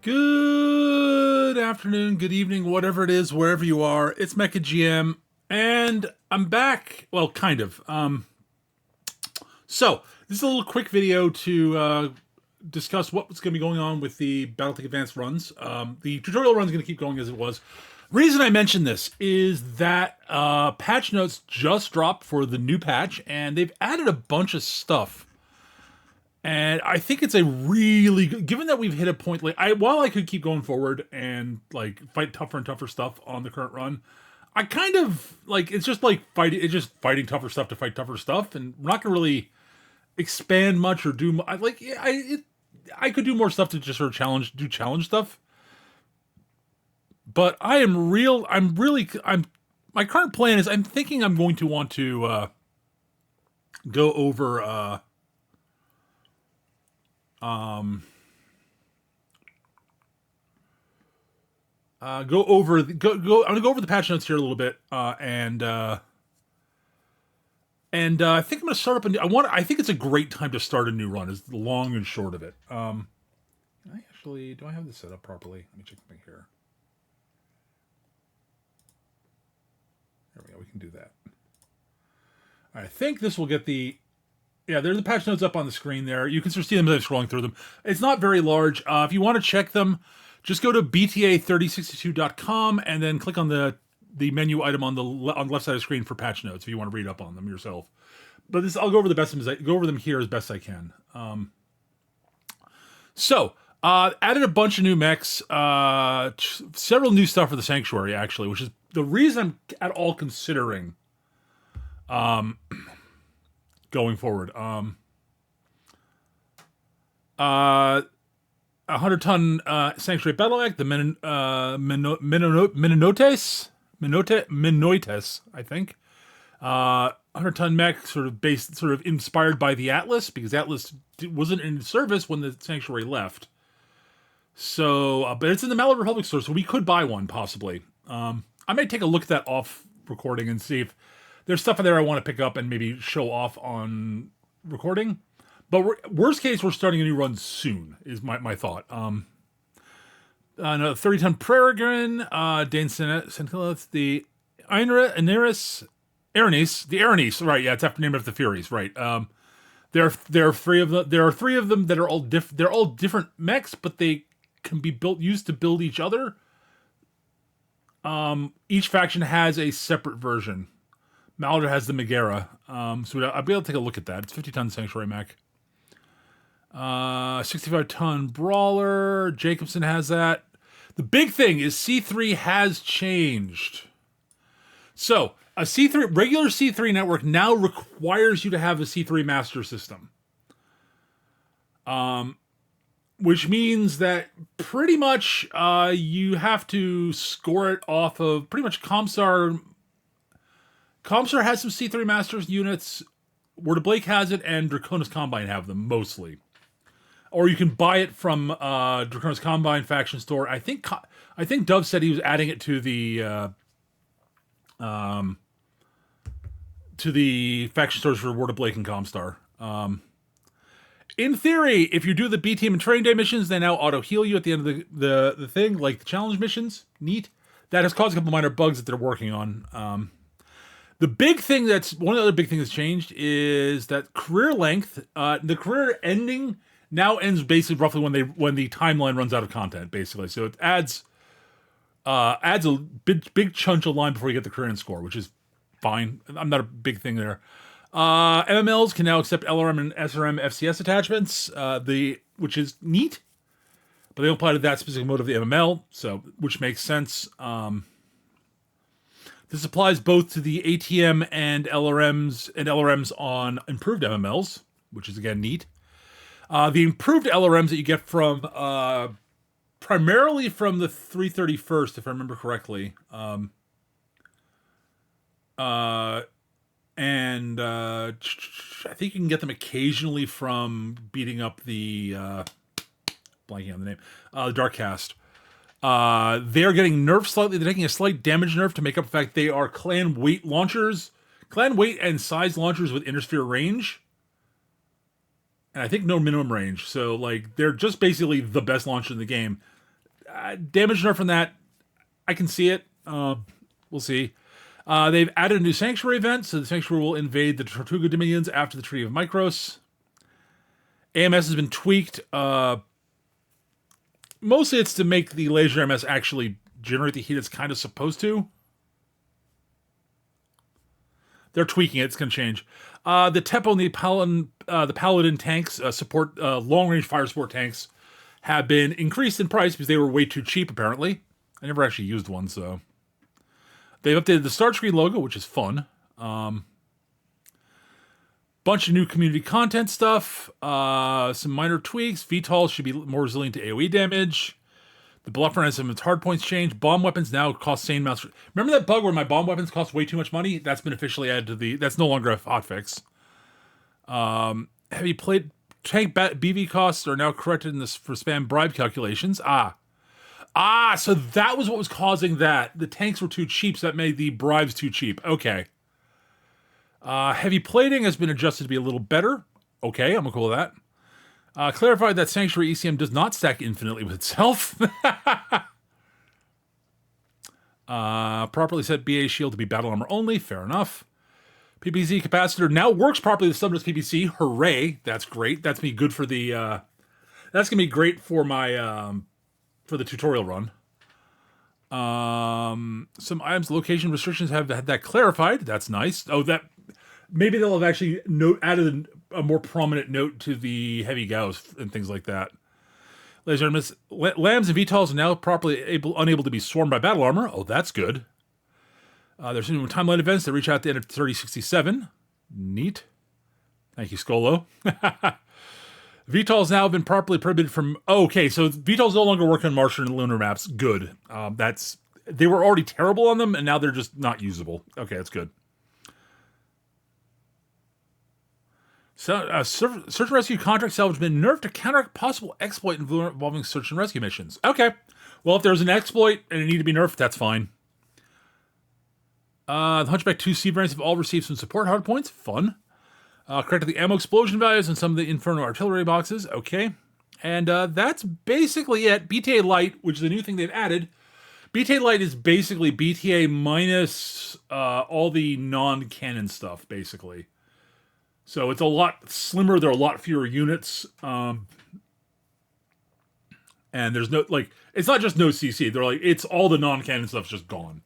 Good afternoon, good evening, whatever it is, wherever you are. It's Mecha GM, and I'm back. Well, kind of. So this is a little quick video to discuss what's going to be going on with the BattleTech Advanced runs. The tutorial run is going to keep going as it was. Reason I mention this is that patch notes just dropped for the new patch, and they've added a bunch of stuff. And I think it's a really good, given that we've hit a point, like, while I could keep going forward and, like, fight tougher and tougher stuff on the current run, I kind of, like, it's just fighting tougher stuff to fight tougher stuff, and we're not going to really expand much or do, I could do more stuff to just sort of do challenge stuff. But my current plan is I'm thinking I'm going to want to go over, I'm gonna go over the patch notes here a little bit, and I think I'm gonna start up I think it's a great time to start a new run. Is the long and short of it. Do I have this set up properly? Let me check something here. There we go. We can do that. I think this will get the. Yeah, there's the patch notes up on the screen there. You can sort of see them as I'm scrolling through them. It's not very large. If you want to check them, just go to bta3062.com and then click on the menu item on the left side of the screen for patch notes if you want to read up on them yourself. But I'll go over them here as best I can. Added a bunch of new mechs, several new stuff for the Sanctuary actually, which is the reason I'm at all considering going forward. 100-ton Sanctuary BattleTech, the Minoites, I think. 100-ton mech, sort of inspired by the Atlas, because Atlas wasn't in service when the Sanctuary left. So, but it's in the Mallet Republic store, so we could buy one, possibly. I may take a look at that off recording and see if there's stuff in there I want to pick up and maybe show off on recording. But worst case, we're starting a new run soon, is my thought. Another 30-ton Peregrine, Dane Sentinelith, the Aeneas, the Aeneas, right? Yeah, it's after name of the Furies, right? There are three of them. There are three of them that are all they're all different mechs, but they can be used to build each other. Each faction has a separate version. Malder has the Megara, so I'll be able to take a look at that. It's 50-ton Sanctuary mech. 65-ton Brawler. Jacobson has that. The big thing is C3 has changed. So, regular C3 network now requires you to have a C3 master system. Which means that pretty much you have to score it off of pretty much Comstar. Comstar has some C3 Masters units. Word of Blake has it, and Draconis Combine have them, mostly. Or you can buy it from Draconis Combine faction store. I think Dove said he was adding it to the faction stores for Word of Blake and Comstar. In theory, if you do the B Team and Training Day missions, they now auto-heal you at the end of the thing, like the challenge missions. Neat. That has caused a couple minor bugs that they're working on. One of the other big things that's changed is that career length, the career ending now ends basically roughly when the timeline runs out of content, basically. So it adds a big chunk of line before you get the career end score, which is fine. I'm not a big thing there. MMLs can now accept LRM and SRM FCS attachments, which is neat, but they don't apply to that specific mode of the MML, which makes sense. This applies both to the ATM and LRMs on improved MMLs, which is again neat. The improved LRMs that you get from primarily from the 331st, if I remember correctly, and I think you can get them occasionally from beating up the blanking on the name, the Darkcast. They're getting nerfed slightly. They're taking a slight damage nerf to make up for the fact they are clan weight launchers, clan weight and size launchers with intersphere range. And I think no minimum range. So, like, they're just basically the best launcher in the game. damage nerf from that, I can see it. We'll see. They've added a new Sanctuary event, so the Sanctuary will invade the Tortuga Dominions after the Treaty of Micros. AMS has been tweaked. Mostly it's to make the laser AMS actually generate the heat it's kind of supposed to. They're tweaking it. It's going to change. The Tepo and the Paladin tanks, support long-range fire support tanks, have been increased in price because they were way too cheap, apparently. I never actually used one, so... They've updated the start screen logo, which is fun. Bunch of new community content stuff. Some minor tweaks. VTOL should be more resilient to AoE damage. The bluffer has some of its hard points changed. Bomb weapons now cost sane amounts. Remember that bug where my bomb weapons cost way too much money? That's been officially added to the... That's no longer a hotfix. Heavy plate tank BV costs are now corrected in this for spam bribe calculations. So that was what was causing that. The tanks were too cheap, so that made the bribes too cheap. Okay. Heavy plating has been adjusted to be a little better. Okay, I'm cool with that. Clarified that Sanctuary ECM does not stack infinitely with itself. Properly set BA shield to be battle armor only. Fair enough. PPC capacitor now works properly with summoners PPC. Hooray. That's great. That's me good for the... that's going to be great for my... for the tutorial run. Some items location restrictions have had that clarified. That's nice. Oh, that... Maybe they'll have actually added a more prominent note to the heavy gauss and things like that. Ladies and gentlemen, lambs and VTOLs are now unable to be swarmed by battle armor. Oh, that's good. There's new timeline events that reach out at the end of 3067. Neat. Thank you, Skolo. VTOLs now have been properly prohibited from... Oh, okay, so VTOLs no longer work on Martian and lunar maps. Good. They were already terrible on them, and now they're just not usable. Okay, that's good. So, search and rescue contract salvage has been nerfed to counteract possible exploit involving search and rescue missions. Okay. Well, if there's an exploit and it need to be nerfed, that's fine. The Hunchback 2C variants have all received some support hardpoints. Fun. Corrected the ammo explosion values on some of the Inferno artillery boxes. Okay. And that's basically it. BTA Lite, which is a new thing they've added. BTA Lite is basically BTA minus all the non-canon stuff, basically. So it's a lot slimmer. There are a lot fewer units. And there's no, like, it's not just no CC. They're like, it's all the non-canon stuff's just gone.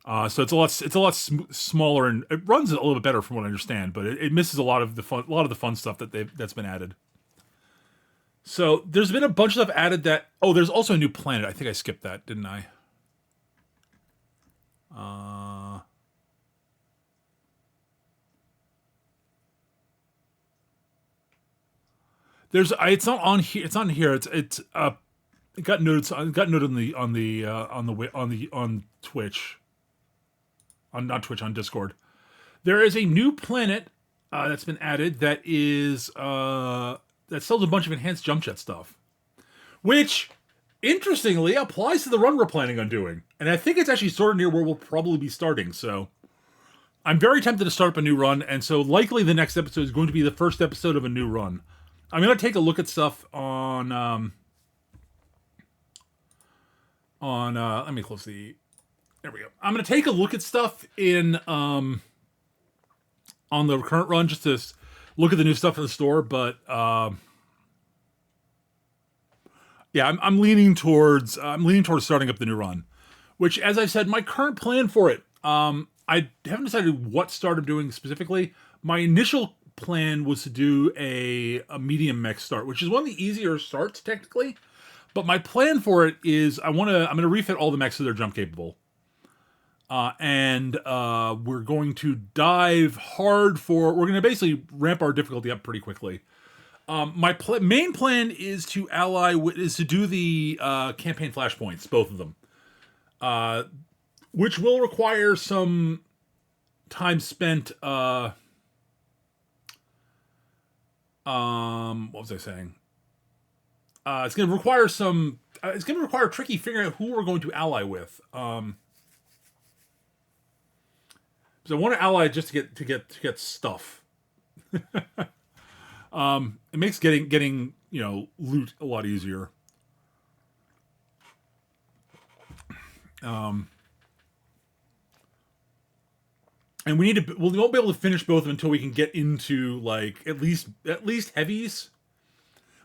So it's a lot smaller, and it runs a little bit better from what I understand, but it misses a lot of the fun stuff that's been added. So there's been a bunch of stuff added that, there's also a new planet. I think I skipped that, didn't I? It's not on here. It's on here. It got noted on Twitch. Not Twitch, on Discord. There is a new planet that's been added that sells a bunch of enhanced jump jet stuff, which interestingly applies to the run we're planning on doing. And I think it's actually sort of near where we'll probably be starting. So I'm very tempted to start up a new run, and so likely the next episode is going to be the first episode of a new run. I'm going to take a look at stuff on let me close the... There we go. I'm going to take a look at stuff on the current run just to look at the new stuff in the store, but yeah, I'm leaning towards starting up the new run, which, as I said, my current plan for it, I haven't decided what start I'm doing specifically. My initial plan was to do a medium mech start, which is one of the easier starts technically, but my plan for it is I'm going to refit all the mechs so they're jump capable. And we're going to dive hard we're going to basically ramp our difficulty up pretty quickly. My main plan is to do the campaign flashpoints, both of them, which will require some time spent. What was I saying? It's going to require tricky figuring out who we're going to ally with. So I want to ally just to get stuff. It makes getting loot a lot easier. And we need to. We won't be able to finish both of them until we can get into like at least heavies.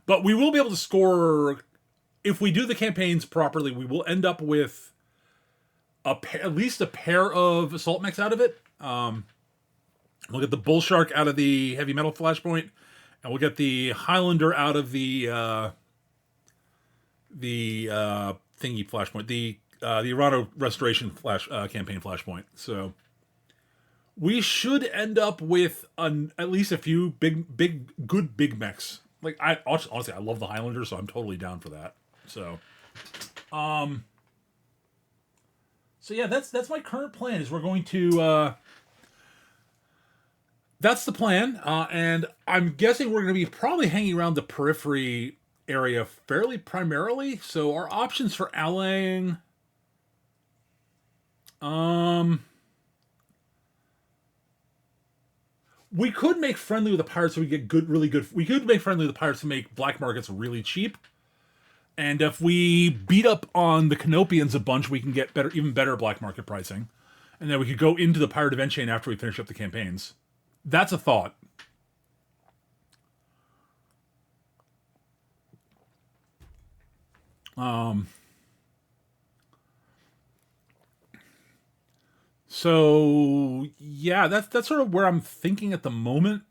But we will be able to score if we do the campaigns properly. We will end up with at least a pair of assault mechs out of it. We'll get the Bull Shark out of the heavy metal flashpoint, and we'll get the Highlander out of the thingy flashpoint, the Errano Restoration campaign flashpoint. So we should end up with at least a few good big mechs. Like honestly, I love the Highlander, so I'm totally down for that. So yeah, that's my current plan. Is we're going to. That's the plan, and I'm guessing we're going to be probably hanging around the periphery area fairly primarily. So our options for allying, we could make friendly with the pirates so we get really good. We could make friendly with the pirates to make black markets really cheap. And if we beat up on the Canopians a bunch, we can get even better black market pricing. And then we could go into the pirate event chain after we finish up the campaigns. That's a thought. So yeah, that's sort of where I'm thinking at the moment.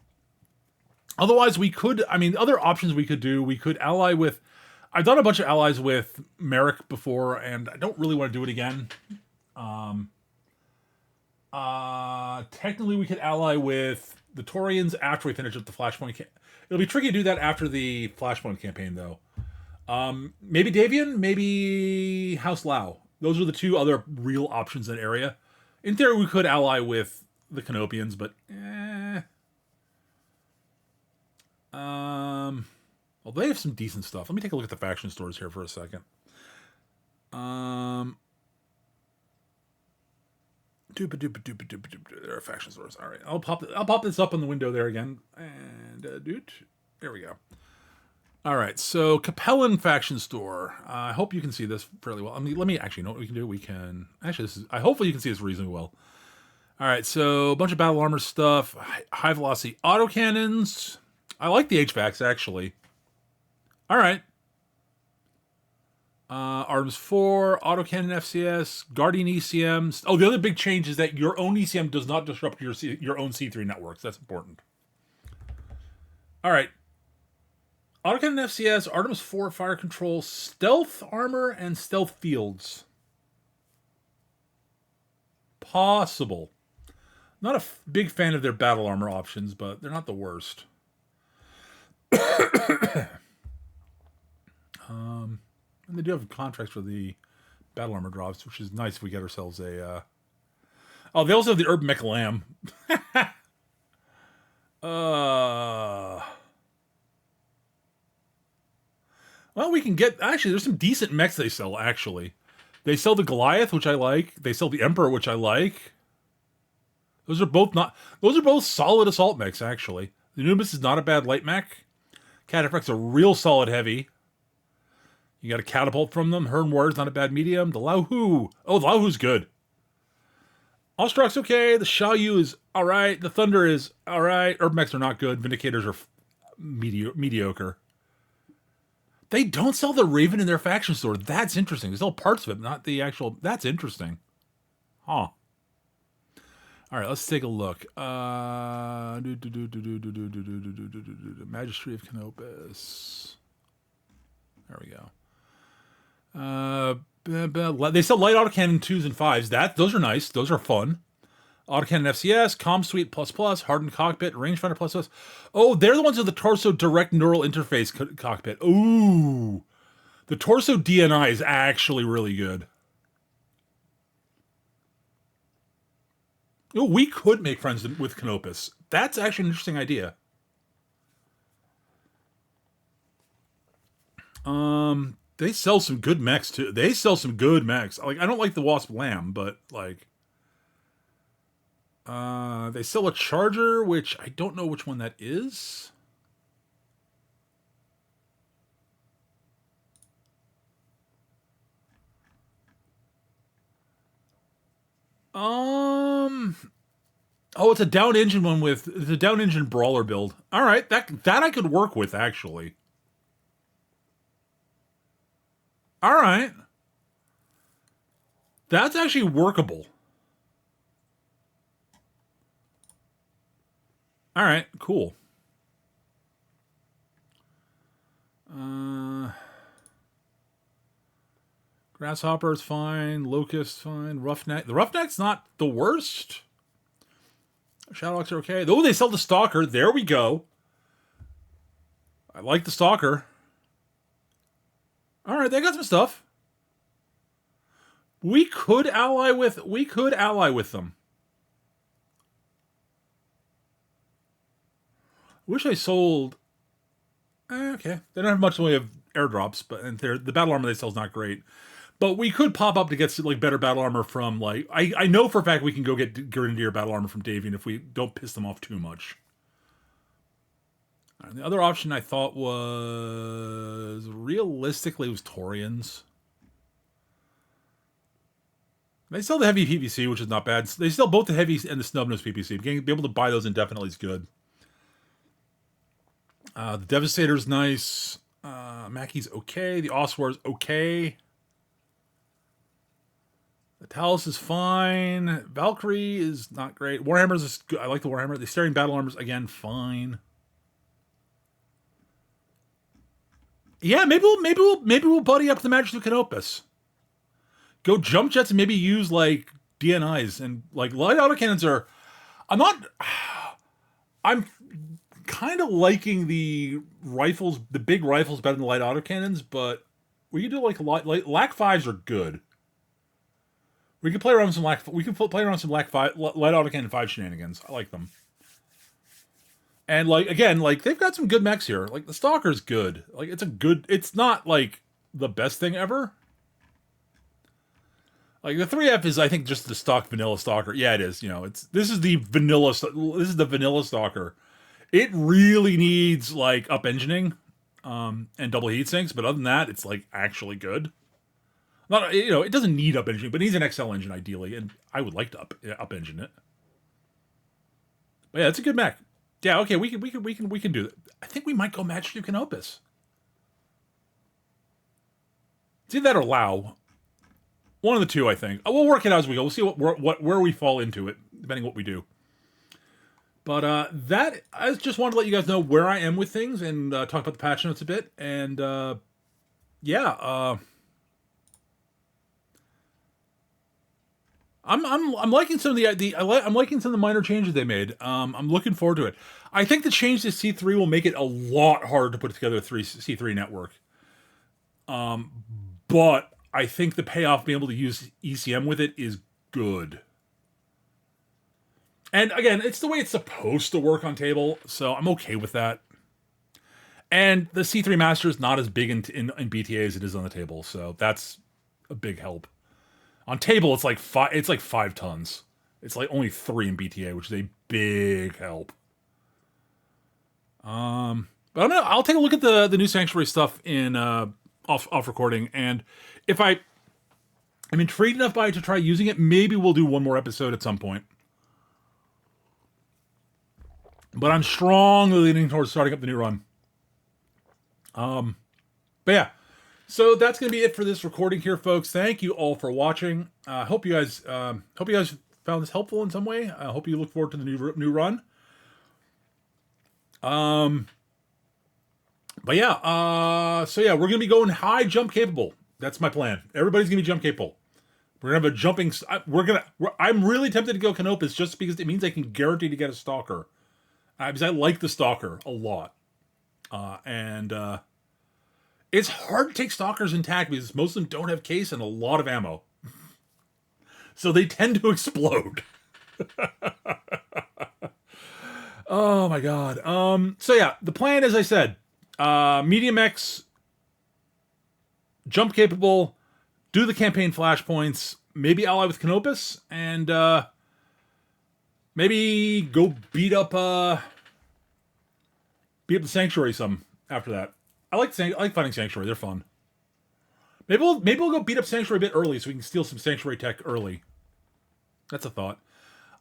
Otherwise, we could. I mean, other options we could do. We could ally with. I've done a bunch of allies with Merrick before, and I don't really want to do it again. Technically, we could ally with the Taurians after we finish up the Flashpoint. It'll be tricky to do that after the Flashpoint campaign, though. Maybe Davian, maybe House Lao. Those are the two other real options in that area. In theory, we could ally with the Canopians, but well, they have some decent stuff. Let me take a look at the faction stores here for a second. There are faction stores. All right, I'll pop this up on the window there again, and there we go. All right, so Capellan faction store. I hope you can see this fairly well. I mean, let me actually know what we can do. We can actually. Hopefully you can see this reasonably well. All right, so a bunch of battle armor stuff, high velocity autocannons. I like the HVACs actually. All right. Arms 4, autocannon FCS, Guardian ECMs. Oh, the other big change is that your own ECM does not disrupt your own C3 networks. That's important. All right. Autocannon FCS, Artemis 4 fire control, stealth armor, and stealth fields. Possible. Not a big fan of their battle armor options, but they're not the worst. And they do have contracts for the battle armor drops, which is nice if we get ourselves a... Oh, they also have the Urban Mech Lamb. Well, we can get... Actually, there's some decent mechs they sell, actually. They sell the Goliath, which I like. They sell the Emperor, which I like. Those are both solid assault mechs, actually. The Anubis is not a bad light mech. Cataphract's a real solid heavy. You got a catapult from them. Hern Warrior's not a bad medium. The Lao Hu. Oh, the Lao Hu's good. Ostrok's okay. The Xiaoyu is alright. The Thunder is alright. Urban mechs are not good. Vindicators are mediocre. They don't sell the Raven in their faction store. That's interesting. They sell parts of it, not the actual... That's interesting. Huh. Alright, let's take a look. Magistry of Canopus. There we go. They sell light autocannon 2s and 5s. Those are nice. Those are fun. Autocannon FCS, Comm Suite ++, hardened cockpit, rangefinder ++. Oh, they're the ones with the Torso direct neural interface cockpit. Ooh. The Torso DNI is actually really good. Oh, we could make friends with Canopus. That's actually an interesting idea. They sell some good mechs too. They sell some good mechs. Like, I don't like the Wasp Lamb, but like, they sell a Charger, which I don't know which one that is. Um. Oh, it's a down engine one with it's a down engine brawler build. All right, that I could work with actually. All right, that's actually workable. All right, cool. Grasshopper's fine. Locust fine. Roughneck. The Roughneck's not the worst. Shadowhawks are okay. Oh, they sell the Stalker. There we go. I like the Stalker. All right, they got some stuff. We could ally with them. Wish I sold. Okay, they don't have much in the way of airdrops, but and the battle armor they sell is not great. But we could pop up to get like better battle armor from like I know for a fact we can go get Grenadier battle armor from Davian if we don't piss them off too much. The other option I thought was realistically was Taurians. They sell the heavy PPC, which is not bad. They sell both the heavy and the snub-nose PPC. Being able to buy those indefinitely is good. The Devastator's nice. Mackey's okay. The Oswar's okay. The Talus is fine. Valkyrie is not great. Warhammer's is good. I like the Warhammer. The Asterian battle armor's again fine. Yeah, maybe we'll buddy up to the Magic of Canopus. Go jump jets and maybe use like DNIs and like light autocannons are. I'm kind of liking the rifles, the big rifles better than the light autocannons, but we can do like LAC 5s are good. We can play around with some LAC. We can play around with some LAC 5 light autocannon 5 shenanigans. I like them. And like again, like they've got some good mechs here. Like the Stalker's good. Like it's not like the best thing ever. Like the 3F is, I think, just the stock vanilla Stalker. Yeah, it is. You know, this is the vanilla Stalker. It really needs like up engineing, and double heat sinks. But other than that, it's like actually good. Not it doesn't need up engineering, but it needs an XL engine ideally, and I would like to up engine it. But yeah, it's a good mech. Yeah, okay, we can do that. I think we might go match to Canopus. It's either that or Lao. One of the two, I think. We'll work it out as we go. We'll see where we fall into it, depending on what we do. But I just wanted to let you guys know where I am with things and talk about the patch notes a bit. And I'm liking some of I'm liking some of the minor changes they made. I'm looking forward to it. I think the change to C3 will make it a lot harder to put together a C3 network. But I think the payoff being able to use ECM with it is good. And again, it's the way it's supposed to work on table, so I'm okay with that. And the C3 Master is not as big in BTA as it is on the table, so that's a big help. On table, it's like 5 tons. It's like only 3 in BTA, which is a big help. But I'll take a look at the new Sanctuary stuff in off recording, and if I'm intrigued enough by it to try using it, maybe we'll do one more episode at some point. But I'm strongly leaning towards starting up the new run. But yeah. So that's going to be it for this recording here, folks. Thank you all for watching. Hope you guys found this helpful in some way. I hope you look forward to the new run. But yeah, so yeah, we're going to be going high jump capable. That's my plan. Everybody's going to be jump capable. We're going to have a jumping. I'm really tempted to go Canopus just because it means I can guarantee to get a Stalker. Because I like the Stalker a lot. It's hard to take Stalkers intact because most of them don't have case and a lot of ammo. So they tend to explode. Oh my god. So yeah, the plan, as I said, medium X, jump capable, do the campaign flashpoints, maybe ally with Canopus, and maybe go beat up the Sanctuary some after that. I like fighting Sanctuary. They're fun. Maybe we'll go beat up Sanctuary a bit early so we can steal some Sanctuary tech early. That's a thought.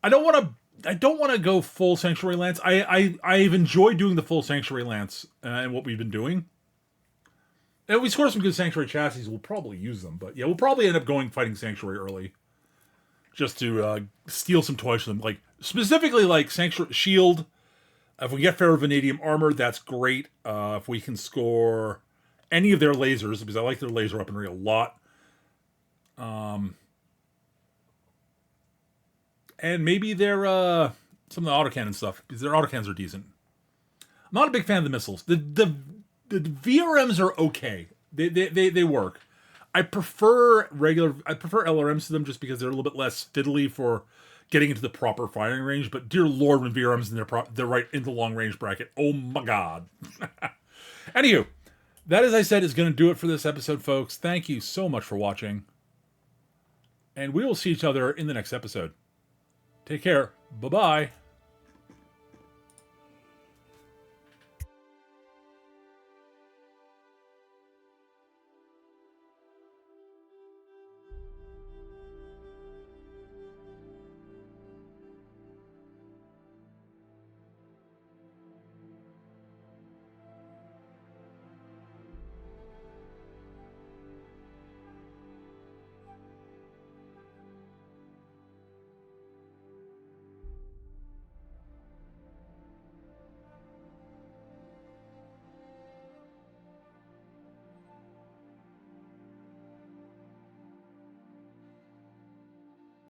I don't want to. I don't want to go full Sanctuary Lance. I've enjoyed doing the full Sanctuary Lance and what we've been doing. And we score some good Sanctuary chassis. We'll probably use them, but yeah, we'll probably end up going fighting Sanctuary early, just to steal some toys from them. Like specifically, like Sanctuary Shield. If we get Ferrovanadium armor, that's great. If we can score any of their lasers, because I like their laser weaponry a lot. And maybe their some of the autocannon stuff, because their autocannons are decent. I'm not a big fan of the missiles. The VRMs are okay. They work. I prefer LRMs to them just because they're a little bit less fiddly for getting into the proper firing range. But dear lord, when VRMs in they're right into the long range bracket. Oh my god. Anywho, that, as I said, is going to do it for this episode, folks. Thank you so much for watching, and we will see each other in the next episode. Take care. Bye bye.